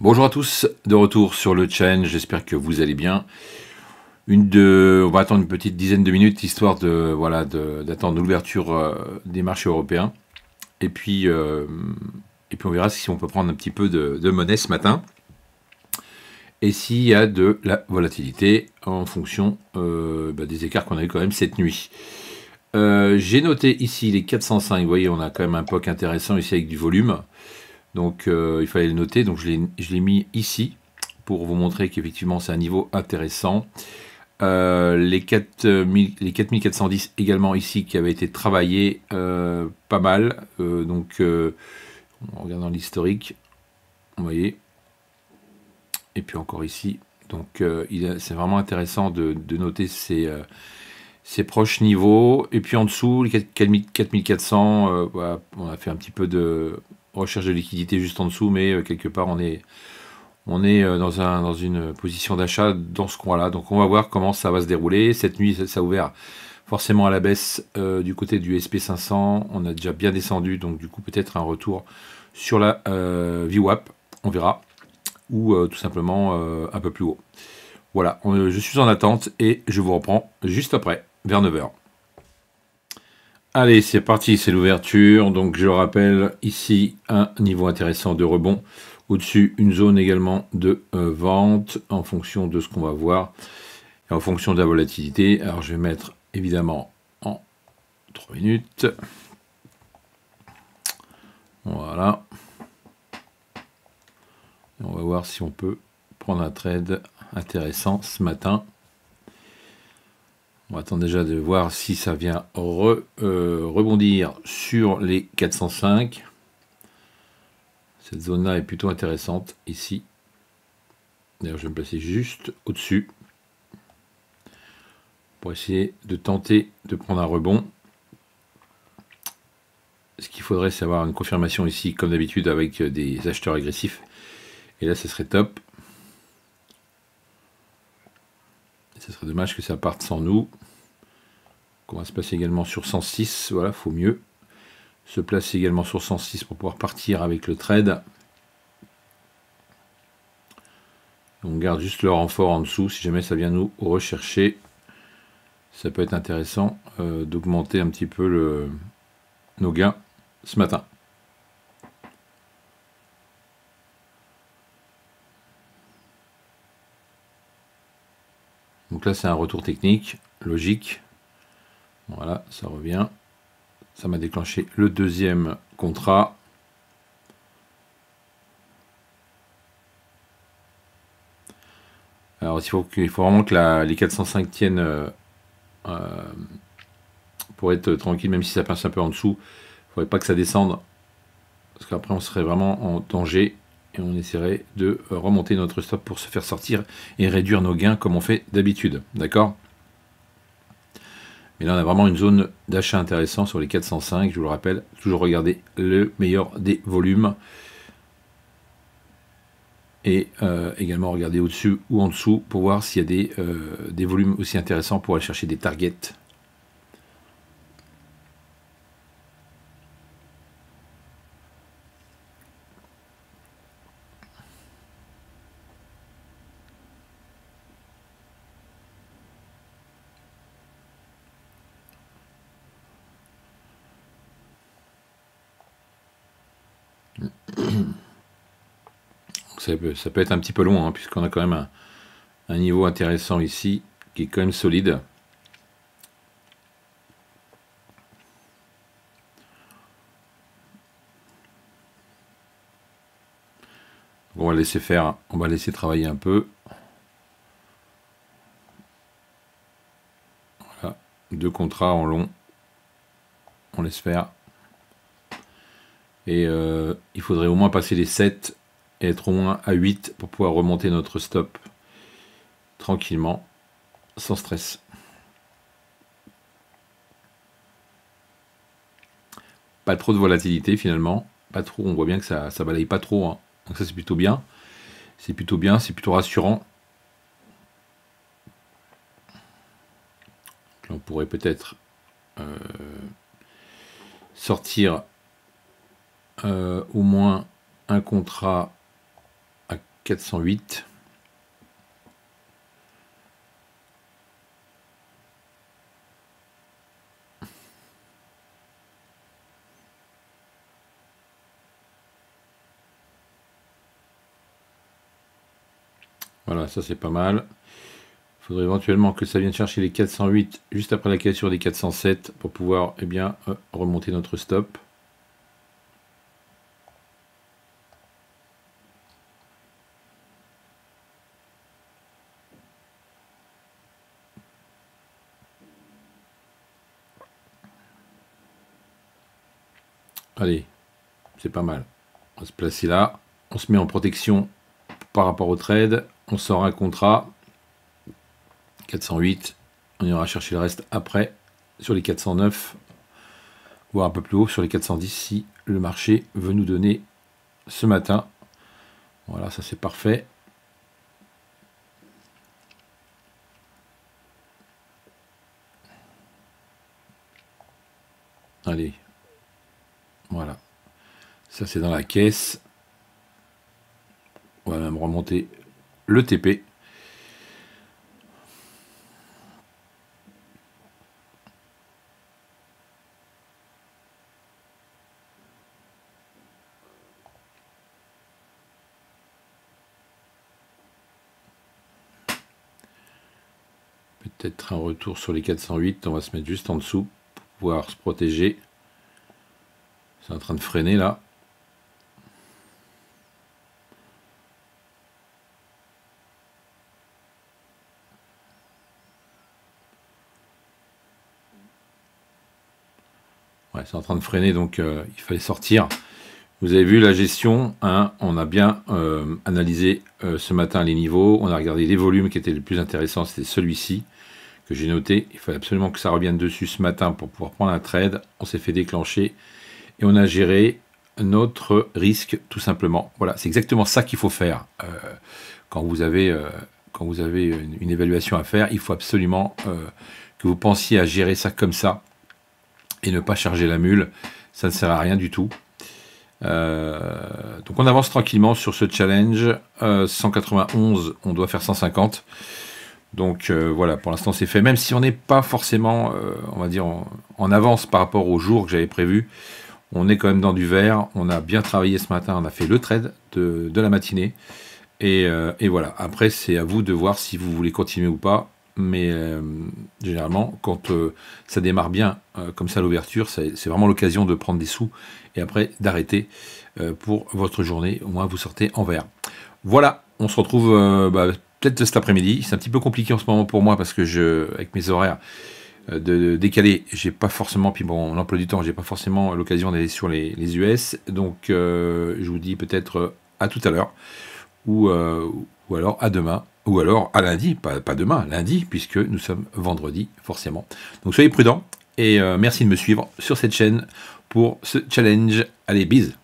Bonjour à tous, de retour sur le channel, j'espère que vous allez bien. On va attendre une petite dizaine de minutes histoire d'attendre l'ouverture des marchés européens. Et puis, euh, et puis on verra si on peut prendre un petit peu de monnaie ce matin. Et s'il y a de la volatilité en fonction des écarts qu'on a eu quand même cette nuit. J'ai noté ici les 405, vous voyez on a quand même un POC intéressant ici avec du volume. Donc il fallait le noter, donc je l'ai mis ici pour vous montrer qu'effectivement c'est un niveau intéressant. Les 4410 également ici qui avaient été travaillés pas mal. En regardant l'historique, vous voyez. Et puis encore ici. Donc c'est vraiment intéressant de noter ces proches niveaux. Et puis en dessous, les 4400, voilà, on a fait un petit peu de recherche de liquidité juste en dessous, mais quelque part on est dans une position d'achat dans ce coin-là. Donc on va voir comment ça va se dérouler. Cette nuit, ça a ouvert forcément à la baisse du côté du SP500. On a déjà bien descendu, donc du coup peut-être un retour sur la VWAP. On verra. Ou tout simplement un peu plus haut. Voilà, je suis en attente et je vous reprends juste après, vers 9 h. Allez, c'est parti, c'est l'ouverture. Donc je rappelle ici un niveau intéressant de rebond. Au-dessus, une zone également de vente en fonction de ce qu'on va voir et en fonction de la volatilité. Alors je vais mettre évidemment en 3 minutes. Voilà. Et on va voir si on peut prendre un trade intéressant ce matin. On attend déjà de voir si ça vient rebondir sur les 405. Cette zone-là est plutôt intéressante ici. D'ailleurs, je vais me placer juste au-dessus pour essayer de tenter de prendre un rebond. Ce qu'il faudrait, c'est avoir une confirmation ici, comme d'habitude, avec des acheteurs agressifs. Et là, ce serait top. Et ce serait dommage que ça parte sans nous. Donc on va se placer également sur 106. Voilà, faut mieux se placer également sur 106 pour pouvoir partir avec le trade. On garde juste le renfort en dessous. Si jamais ça vient nous rechercher, ça peut être intéressant d'augmenter un petit peu nos gains ce matin. Donc là, c'est un retour technique, logique. Voilà, ça revient. Ça m'a déclenché le deuxième contrat. Alors, il faut vraiment que les 405 tiennent pour être tranquille, même si ça passe un peu en dessous. Il ne faudrait pas que ça descende, parce qu'après, on serait vraiment en danger. Et on essaierait de remonter notre stop pour se faire sortir et réduire nos gains comme on fait d'habitude. D'accord ? Mais là, on a vraiment une zone d'achat intéressant sur les 405. Je vous le rappelle, toujours regarder le meilleur des volumes. Et également regarder au-dessus ou en dessous pour voir s'il y a des volumes aussi intéressants pour aller chercher des targets. Ça peut être un petit peu long, hein, puisqu'on a quand même un niveau intéressant ici, qui est quand même solide. On va laisser faire, on va laisser travailler un peu. Voilà, 2 contrats en long. On laisse faire. Et il faudrait au moins passer les 7 et être au moins à 8 pour pouvoir remonter notre stop tranquillement, sans stress. Pas trop de volatilité finalement, pas trop, on voit bien que ça balaye pas trop, hein. Donc ça c'est plutôt bien. C'est plutôt bien, c'est plutôt rassurant. Là, on pourrait peut-être sortir au moins un contrat à 408. Voilà, ça c'est pas mal. Il faudrait éventuellement que ça vienne chercher les 408 juste après la cassure des 407 pour pouvoir bien remonter notre stop. Allez, c'est pas mal. On va se placer là. On se met en protection par rapport au trade. On sort un contrat. 408. On ira chercher le reste après sur les 409. Voire un peu plus haut sur les 410 si le marché veut nous donner ce matin. Voilà, ça c'est parfait. Allez. Voilà. Ça c'est dans la caisse. On va même remonter le TP. Peut-être un retour sur les 408. On va se mettre juste en dessous pour pouvoir se protéger. C'est en train de freiner là. Ouais, c'est en train de freiner, donc il fallait sortir. Vous avez vu la gestion, hein, on a bien analysé ce matin les niveaux, on a regardé les volumes qui étaient les plus intéressants, c'était celui-ci que j'ai noté. Il fallait absolument que ça revienne dessus ce matin pour pouvoir prendre un trade. On s'est fait déclencher et on a géré notre risque tout simplement. Voilà, c'est exactement ça qu'il faut faire quand vous avez une évaluation à faire. Il faut absolument que vous pensiez à gérer ça comme ça et ne pas charger la mule. Ça ne sert à rien du tout. Donc on avance tranquillement sur ce challenge. 191, on doit faire 150. Donc voilà, pour l'instant c'est fait. Même si on n'est pas forcément, on va dire, en avance par rapport au jour que j'avais prévu, on est quand même dans du vert. On a bien travaillé ce matin, on a fait le trade de la matinée. Et voilà, après c'est à vous de voir si vous voulez continuer ou pas. Mais généralement, quand ça démarre bien comme ça à l'ouverture, c'est vraiment l'occasion de prendre des sous et après d'arrêter pour votre journée. Au moins, vous sortez en vert. Voilà, on se retrouve peut-être cet après-midi. C'est un petit peu compliqué en ce moment pour moi parce que avec mes horaires de décalés, j'ai pas forcément, puis bon, l'emploi du temps, j'ai pas forcément l'occasion d'aller sur les US. Donc, je vous dis peut-être à tout à l'heure ou alors à demain. Ou alors à lundi, pas demain, lundi, puisque nous sommes vendredi, forcément. Donc soyez prudents et merci de me suivre sur cette chaîne pour ce challenge. Allez, bise!